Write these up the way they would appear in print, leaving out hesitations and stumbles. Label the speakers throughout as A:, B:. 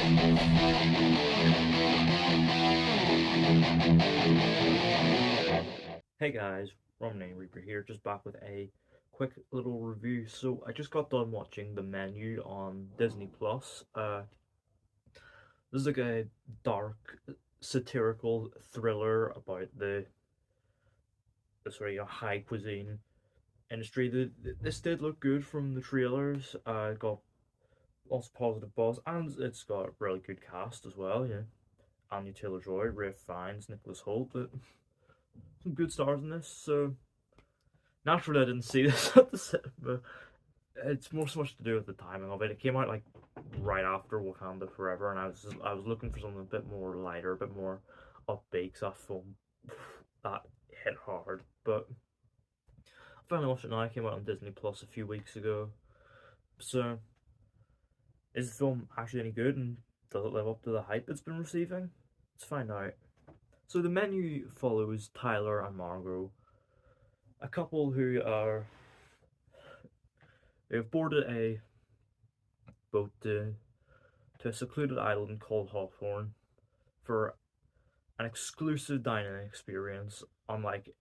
A: Hey guys, Romney Reaper here, just back with a quick little review. So I just got done watching The Menu on Disney Plus. This is like a dark, satirical thriller about the sort of high cuisine industry. This did look good from the trailers. It got lots of positive buzz, and it's got a really good cast as well. Anya Taylor-Joy, Ralph Fiennes, Nicholas Hoult. Some good stars in this. So naturally, I didn't see this at the cinema. It's more so much to do with the timing of it. It came out like right after Wakanda Forever, and I was looking for something a bit more lighter, a bit more upbeat. Cause that film that hit hard. But I finally watched it now. It came out on Disney Plus a few weeks ago. So is the film actually any good, and does it live up to the hype it's been receiving? Let's find out. So the menu follows Tyler and Margot, a couple they've boarded a boat to a secluded island called Hawthorne for an exclusive dining experience unlike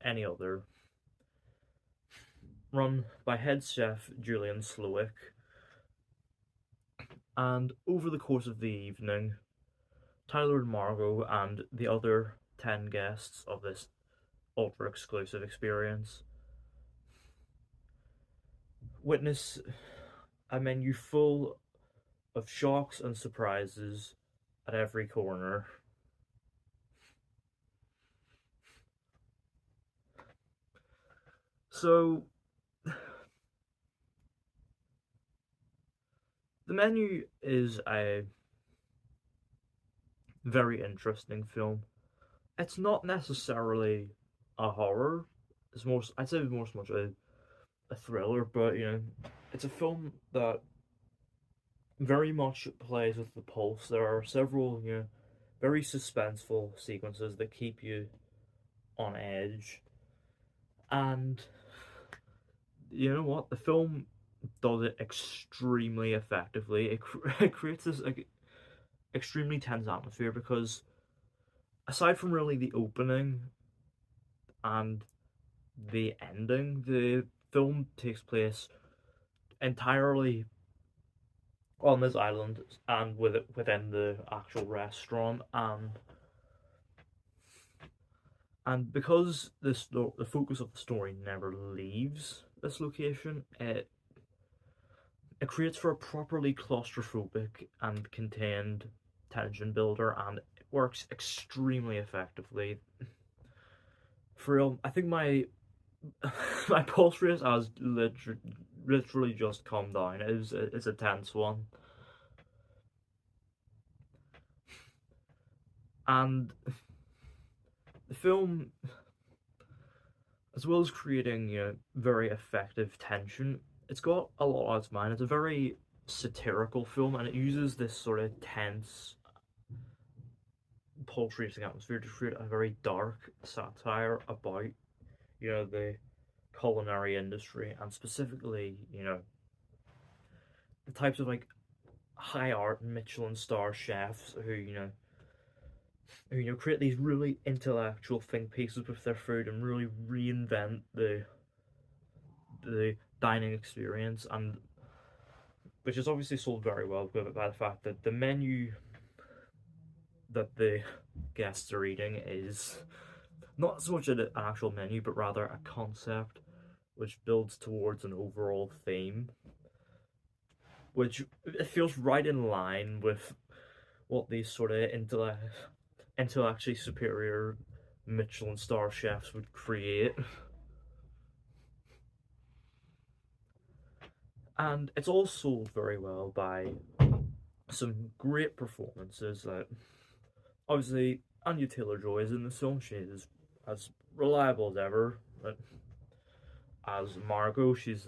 A: any other, run by head chef Julian Slowick. And over the course of the evening, Tyler and Margot and the other 10 guests of this ultra exclusive experience witness a menu full of shocks and surprises at every corner. So, the menu is a very interesting film. It's not necessarily a horror. It's more, I'd say, it's more so much a thriller, but it's a film that very much plays with the pulse. There are several, very suspenseful sequences that keep you on edge, and you know what? The film does it extremely effectively. It creates this like extremely tense atmosphere because aside from really the opening and the ending, the film takes place entirely on this island and within the actual restaurant, and because the focus of the story never leaves this location, it creates for a properly claustrophobic and contained tension builder, and it works extremely effectively. For real, I think my my pulse rate has literally just calmed down. It's a tense one, and the film, as well as creating very effective tension, it's got a lot on its mind. It's a very satirical film, and it uses this sort of tense, pulse-racing atmosphere to create a very dark satire about the culinary industry, and specifically the types of like high art Michelin Star chefs who create these really intellectual think pieces with their food and really reinvent the dining experience, and which is obviously sold very well by the fact that the menu that the guests are eating is not so much an actual menu, but rather a concept which builds towards an overall theme, which it feels right in line with what these sort of intellectually superior Michelin star chefs would create. And it's all sold very well by some great performances. Like obviously, Anya Taylor-Joy is in the film. She is as reliable as ever. As Margot, she's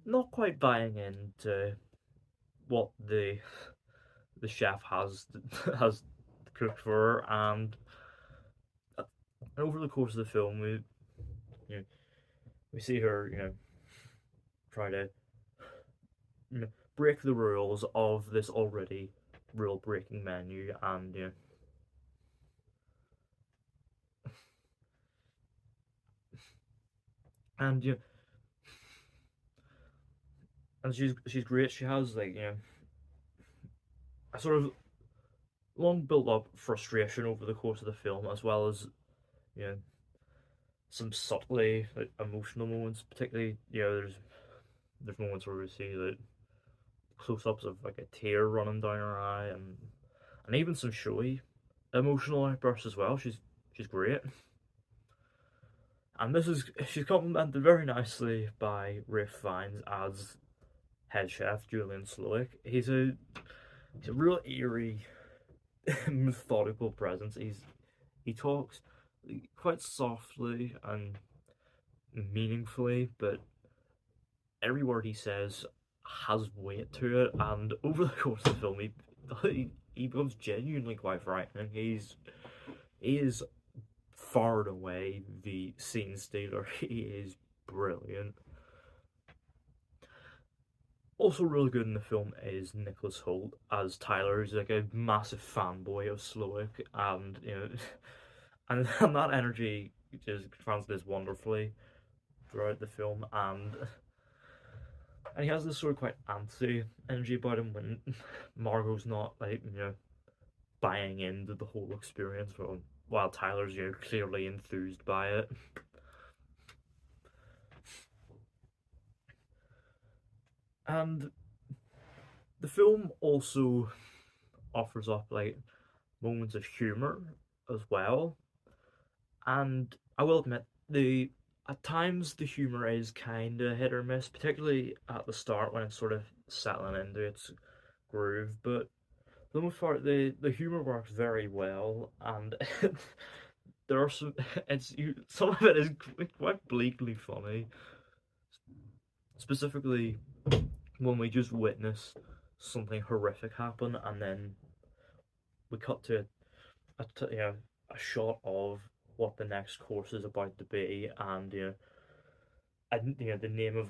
A: not quite buying into what the chef has cooked for her, and over the course of the film, you know, we see her try to break the rules of this already rule breaking menu, and and and she's great. She has like a sort of long built up frustration over the course of the film, as well as you know some subtly like emotional moments. Particularly, there's moments where we see like close ups of like a tear running down her eye, and even some showy emotional outbursts as well. She's great, and this is she's complemented very nicely by Ralph Fiennes as head chef Julian Slowick. He's a real eerie, methodical presence. He talks quite softly and meaningfully, but every word he says has weight to it. And over the course of the film, he becomes genuinely quite frightening. He is far and away the scene stealer. He is brilliant. Also, really good in the film is Nicholas Hoult as Tyler, who's like a massive fanboy of Slowick, and and that energy just translates wonderfully throughout the film, and he has this sort of quite antsy energy about him when Margot's not like buying into the whole experience, while Tyler's clearly enthused by it. And the film also offers up like moments of humor as well, and I will admit the at times the humor is kind of hit or miss, particularly at the start when it's sort of settling into its groove. But for the most part, the humor works very well, and there are some of it is quite bleakly funny, specifically when we just witness something horrific happen, and then we cut to a shot of what the next course is about to be, and the name of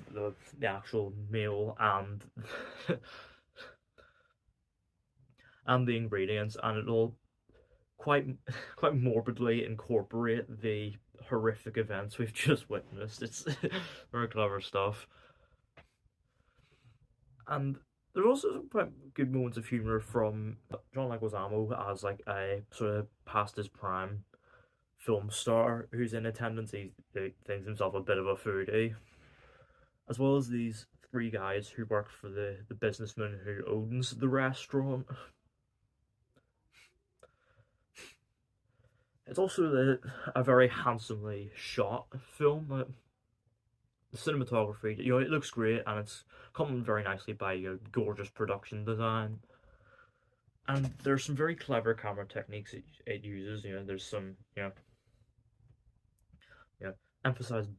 A: the actual meal and and the ingredients, and it'll quite quite morbidly incorporate the horrific events we've just witnessed. It's very clever stuff, and there's also some quite good moments of humor from John Leguizamo as like a sort of past his prime film star who's in attendance. He thinks himself a bit of a foodie, as well as these three guys who work for the businessman who owns the restaurant. It's also a very handsomely shot film. The cinematography, it looks great, and it's complemented very nicely by gorgeous production design. And there's some very clever camera techniques it uses. There's some emphasized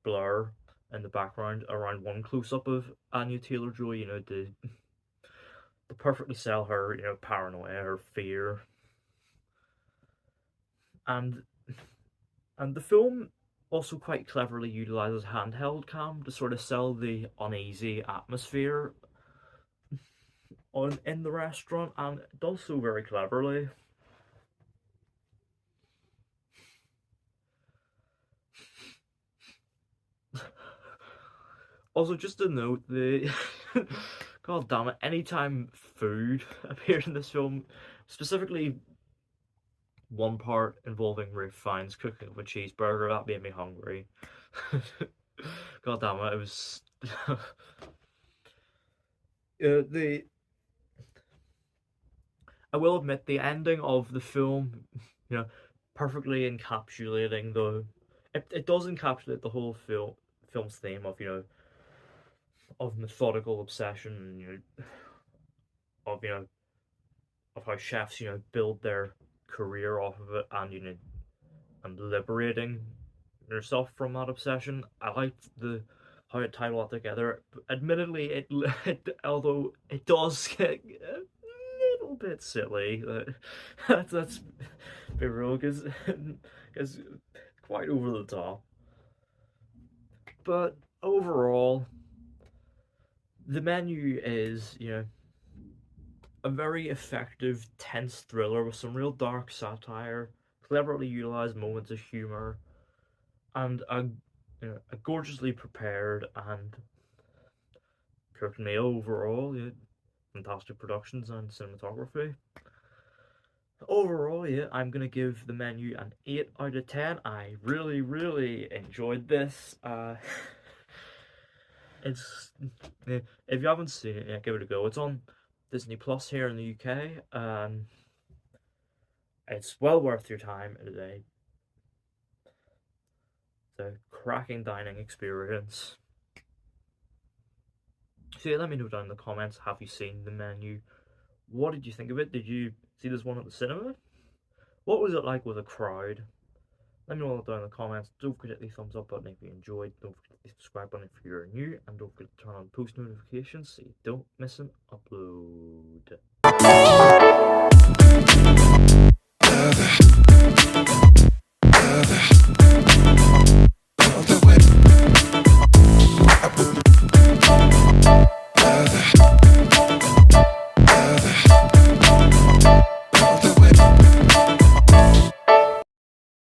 A: blur in the background around one close up of Anya Taylor-Joy. To perfectly sell her paranoia, her fear, and the film also quite cleverly utilizes handheld cam to sort of sell the uneasy atmosphere in the restaurant, and it does so very cleverly. Also, just to note, the god damn it, anytime food appears in this film, specifically one part involving Ralph Fiennes cooking of a cheeseburger, that made me hungry. God damn it, it was the I will admit the ending of the film, perfectly encapsulating it does encapsulate the whole film's theme of methodical obsession, of of how chefs build their career off of it, and liberating yourself from that obsession. I liked the how it tied all together. Admittedly, although it does get a little bit silly. That's be real, because quite over the top. But overall, The menu is, a very effective, tense thriller with some real dark satire, cleverly utilized moments of humor, and a gorgeously prepared and cooked meal overall. Yeah, fantastic productions and cinematography. Overall, yeah, I'm gonna give the menu an 8 out of 10. I really, really enjoyed this. It's if you haven't seen it yet, give it a go. It's on Disney Plus here in the UK. It's well worth your time today. It's a cracking dining experience. So yeah, let me know down in the comments. Have you seen the menu? What did you think of it? Did you see this one at the cinema? What was it like with a crowd? Let me know down in the comments. Don't forget to hit the thumbs up button if you enjoyed. Don't forget to hit the subscribe button if you're new. And don't forget to turn on post notifications so you don't miss an upload.